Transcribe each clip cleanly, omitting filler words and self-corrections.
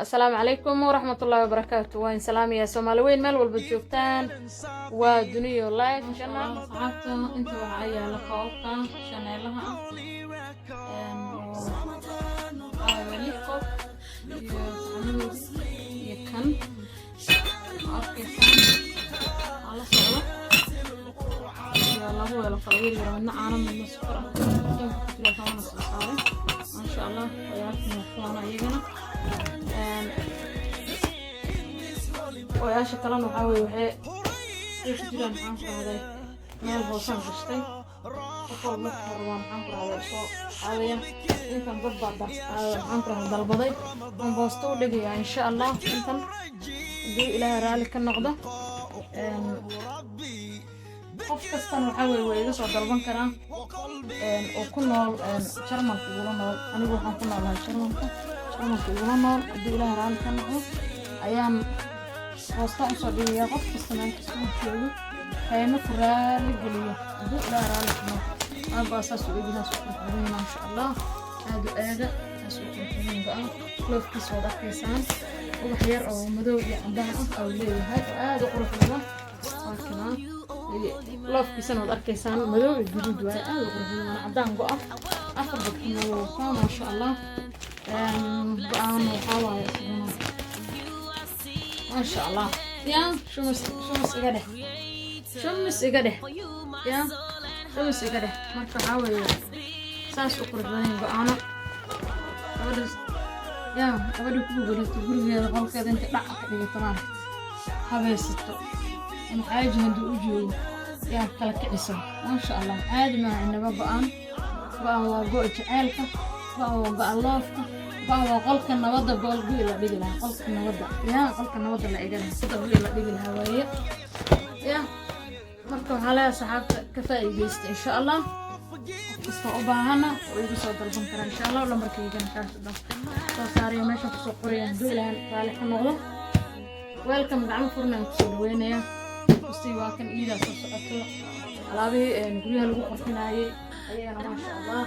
السلام عليكم ورحمة الله وبركاته. وين سلام يا سومالوين مال والبجوفتان ودنيا لايف إن شاء الله. صحابته أنت وعيا لقاوقة شانيلها وليكو يتعملوا يكن أركيسان على صعوة يلا هو القويل يرمنا عالم من السفرة كتير كمان الصعوة ما شاء الله ويعرفنا أخوانا يجينا ويا شكلنا وحاوي وحي يجينا نحن هذا meel hoosan gashtay qofal marka waan xan qaaday soo caadiyan intan dad baa waxaan ku dalbaday aan boosto u dhigaya insha Allah intan hadii Ilaahay raali ka noqdo qof kasta waxa way iga soo dalban karaa oo ku nool Jarmalka ugu nool anigu waxaan ku noolahay Jarmalka ugu nool hadii Ilaahay raali ka noqdo ayaan boosto u soo dhigaya qof kasta meel kasta joogo كيما فرال قليل هذا لا رالكنا أبغى أساس وإجهاز وكذا ما شاء الله هذا أساس وكذا بقى لوف كيس وضع كيسان وبحير أو مدو عندها أو ليه هذا قرف الله كمان لوف كيسان وضع كيسان مدو الجديد وهذا قرف الله عندها بقى أفرض كنا ما شاء الله بقى محاولة ما شاء الله يا شو مس قاعدة شمس إجده يا شمس إجده ما تحاول ساس أقرب لين بأنا أبدا كوبا تقول لي هذا غلط كذا أنت لا كذا تمام حبيستو أنا عايز هندو أجو يا كلا كعسة ما شاء الله عادي ما عندنا بقى وقوت عالك بقى اللافك بقى غلط النوضة بقول لا بيجي غلط النوضة يا غلط النوضة لا إجده صدق لا بيجي الهواية يا marka waxa la saxaabta ka faa'iideysta insha Allah qofka u baahana oo igu soo dalban kara insha Allah lambarkayga ka soo saariyo meesha ku soo qoriyaan duulaan raali ka noqdo welcome gacmo furnaan ku soo dhaweynaya kusii waa kan iida soo socoto alaabii guryaha lagu qorxinaayay ayagana ma sha Allah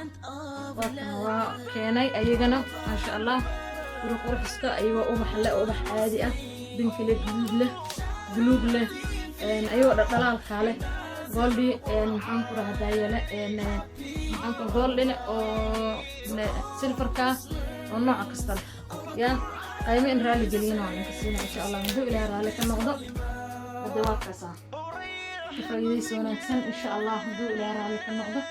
waa keenay ayagana ma sha Allah guri qurxiska ayagoo ubax leh ubax caadi ah binki leh guduud leh buluug leh أيوة دلال خاله قولي محن كره هدايا محن كقولي أو سيلفر كاس ونوع كستل يا أيمي إن رالي جلينا كسينا إن شاء الله ندو إلى رالي كنقضى الدواء كسا فايدي سونا كسن إن شاء الله ندو إلى رالي كنقضى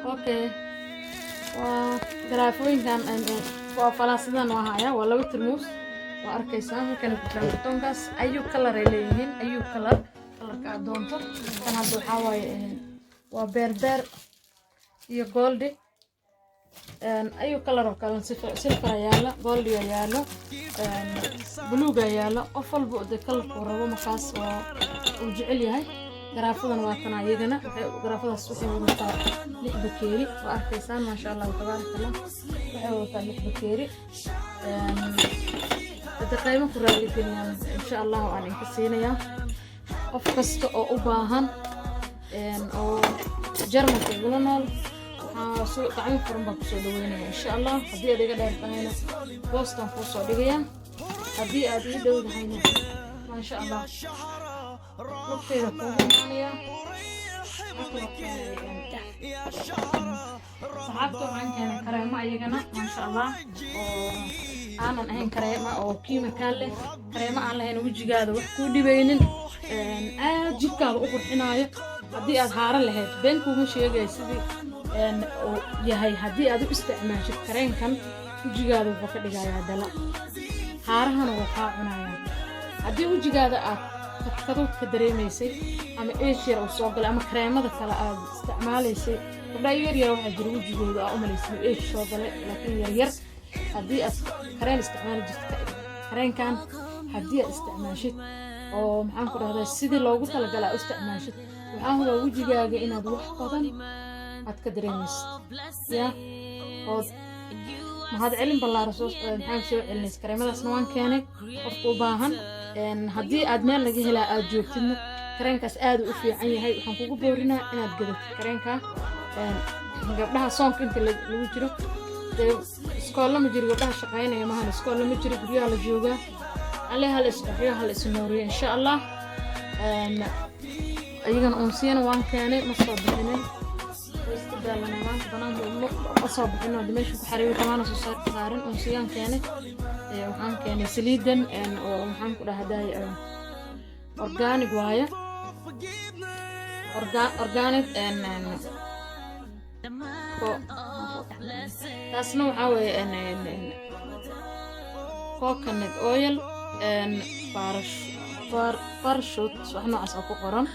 أوكي وجرافوين كان وفلاسدان وهايا ولا وترموس وأركيسان كانوا كتلون كاس أيو كلر إليهن أيو كلر كأدونتو كان هذا حواي وبربر يجولدي أيو كلر وكلام سفر يالا جولدي يالا بلوغا يالا أفضل بعد كلر قربو مقاس وجعلي هاي جرافدان واتنا يدنا جرافدان السوق ومطار لحب كيري وأركيسان ما شاء الله تبارك الله وحوطان لحب كيري تقيمة كرالي كنيا إن شاء الله وأنا كسينيا أفكست أو أباهن أو جرمك يقولون سوق تعين فرن بكسو دويني إن شاء الله هدي أديك داير هنا بوستن فوسو ديجيا هدي دود هنا ما شاء الله وقتها كومانيا صحابته عن كان كريمة أيجنا ما شاء الله أنا الحين كريمة أو كيما كان له كريمة على هنا وجه هذا وحكودي بينن جيك هذا أخر حناية هدي أظهر لهاد بينكم مش يجي سدي يهاي هدي هذا استعمال شيء كريم كان وجه هذا وفقد جاي هذا لا هارها نوقع عناية هدي وجه هذا كذا كدريميسي أما إيش يرى وصاقل أما كريمة كلا استعماليسي قبل يرى واحد جروج جود أو مليسي إيش صاقل لكن يرى هدي كريم استعمال جست كريم كان هدي استعمال شيء أو محن كره هذا السيد اللي قلت لك لا استعمال شيء وحاول وجه جاء إن هذا وحقا هتكدريميس يا ما هذا علم بالله رسول محن شو علم كريمة سنوان كانت أفقوباهن haddii aad meel laga helaa aad joogtidna kareenkaas aad u fiican yahay waxaan kugu boorinaa inaad gadato kareenka gabdhaha soonka inta lagu jiro iskool ma jiro gabdhaha shaqeynaya maahan iskool ma jiro guryaha la joogaa alle hal isdhaxyo hal isnooriyo insha Allah ayagana unsiyana waan keenay ma soo bixinay istidaalana waan banaan ma soo bixinay meesha ku xariir kamaana soo saarin unsiyaan keenay waxaan keenay saliidan oo waxaan ku dhahday organic waaye organic taasna waxaa weeye coconut oil parachute wax noocaas oo ku qoran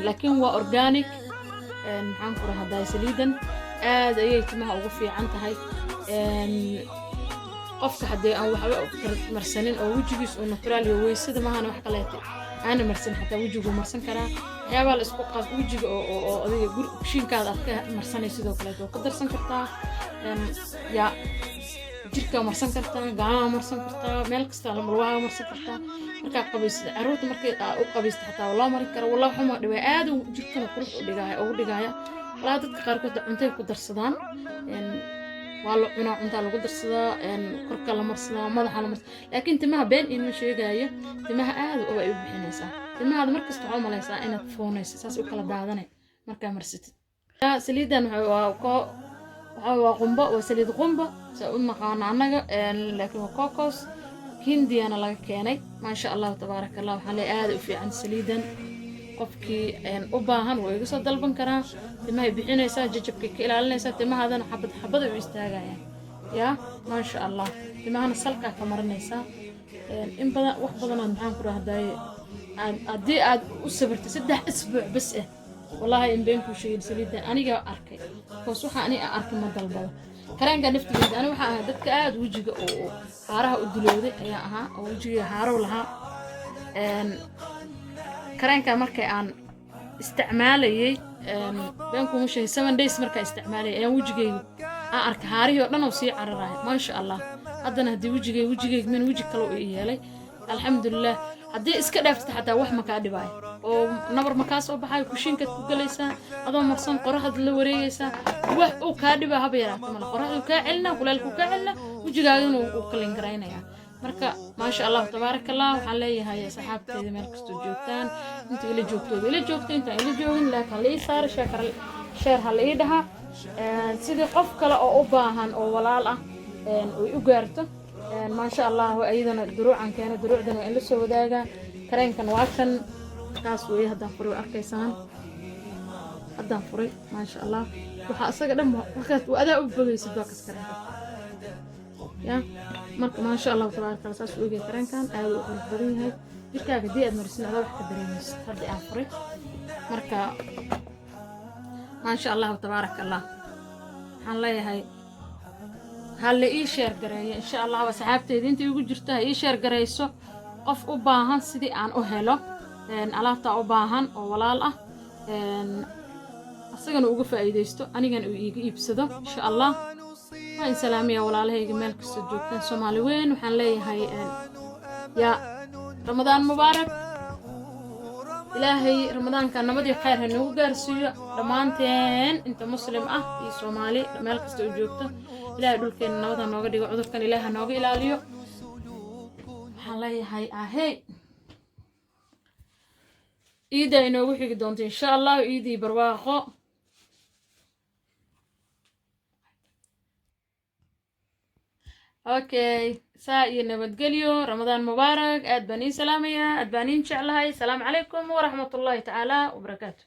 laakiin waa organic maxaan ku rahdaa saliidan aad ayay timaha ugu fiican tahay qofka haddii aan waxba marsanin oo wejigiisa uu natural iyo weysada maahan wax kaleeto aan marsan xataa wejigu marsan karaa waxyaabaha la isku qas wejiga oo adiga kushiinkaada aad ka marsanay sidoo kale oo ka darsan kartaa ya jirka marsan kartaa gacmaha marsan kartaa meel kasta lugaha marsan kartaa markaa qabaysada caruurta markay u qabaysta xataa loo marin karo walaa xuma dhibay aad u jirkana qurux u dhigaya walaa dadka qaarkood cuntay ku darsadaan waa la cunaa cuntaa lagu darsadaa korka la marsadaa madaxa la marsadaa laakiin timaha been in ma sheegayo timaha aad u ay u bixinaysaa timaha markasta waxaa u malaysaa inaad foonayso saas u kala daadanay markaa marsatid saliidan waa qumbo waa saliid qumbo saa u naqaana annaga laakiin waa kokos hindiyana laga keenay maasha Allah tabaaraka Allah waxaa leeyahay aad u fiican saliidan qofkii u baahan way iga soo dalban karaa timaha bixinaysaa jajabka ka ilaalinaysaa timahaadana xabad u istaagayaan ya maasha Allah timahana salka ka marinaysaa in badan wax badan maxaan ku rahday haddii aad u sabirto 3 isbuuc bas wallahi in been ku sheegay saliidan aniga arkay koos waxa aniga arkay ma dalbado kareenka naftiisa aniga waxa dadka aad wajiga oo haaraha u dilooday ayaa ahaa oo wajiga haaro lahaa kareenka markay aan isticmaalayay been ku sheegay 7 days markay isticmaalayay ayaan wajigaygu aan arkay haarihi oo dhan oo sii cararaay maasha Allah haddana hadii wajigaygu min waji kale oo yeelay alxamdulillah haddii iska dhaaftay xataa wax ma ka dhibay oo nabar ma ka soo baxay kushiinka ku galaysaa adoo marsan qoraxda la wareegaysaa wax uu ka dhibaa haba yaraato ma qoraxdu ka celina kuleelku ka celina wajigaaguna uu kala ingaraynaya marka maasha Allah tabaaraka Allah waxaan leeyahay saxaabteeda meel kasto joogtaan inta ila joogto inta ila joogin laakiin la saar sheer hal ii dhaha sidii qof kale oo u baahan oo walaal ah oo u gaarto ما شاء الله أيضا دروعا كانت دروعنا وإن لسه وداجا كرين كان واكن ناس ويه هدان فري أركيسان هدان فري ما شاء الله وحاسة قدام وقت وأداء بقي سباق كرين يا مرك ما شاء الله تبارك الله ساس ويه كرين كان أو الفري هاي يركا قدي أدمرسين على واحد دريمس هدي أفري مركا ما شاء الله تبارك الله حلا هاي هل إيه شير قرية إن شاء الله وسحبتي أنت يقول جرتها إيه شير قريسو قف أباهن سيدي عن أهله على تا أباهن أو ولا لا أصلاً أوقف أيديستو أنا جن يبصده إن شاء الله وإن سلامي ولا له جمال كسجود كان سومالي وين وحنلاقي هاي يا رمضان مبارك إلهي رمضان كان نبدي خير هنوجر سيا رمانتين أنت مسلم في سومالي مال كسجود إلهي دول كان نوضع نوغا ديغو عذر كان إلهي نوغا إلاليو حالي هاي أهي إيدا إنو وحيك دونت إن شاء الله إيدي برواقو أوكي ساعي نبتقليو رمضان مبارك أدبانين سلامية أدبانين شعلهاي السلام عليكم ورحمة الله تعالى وبركاته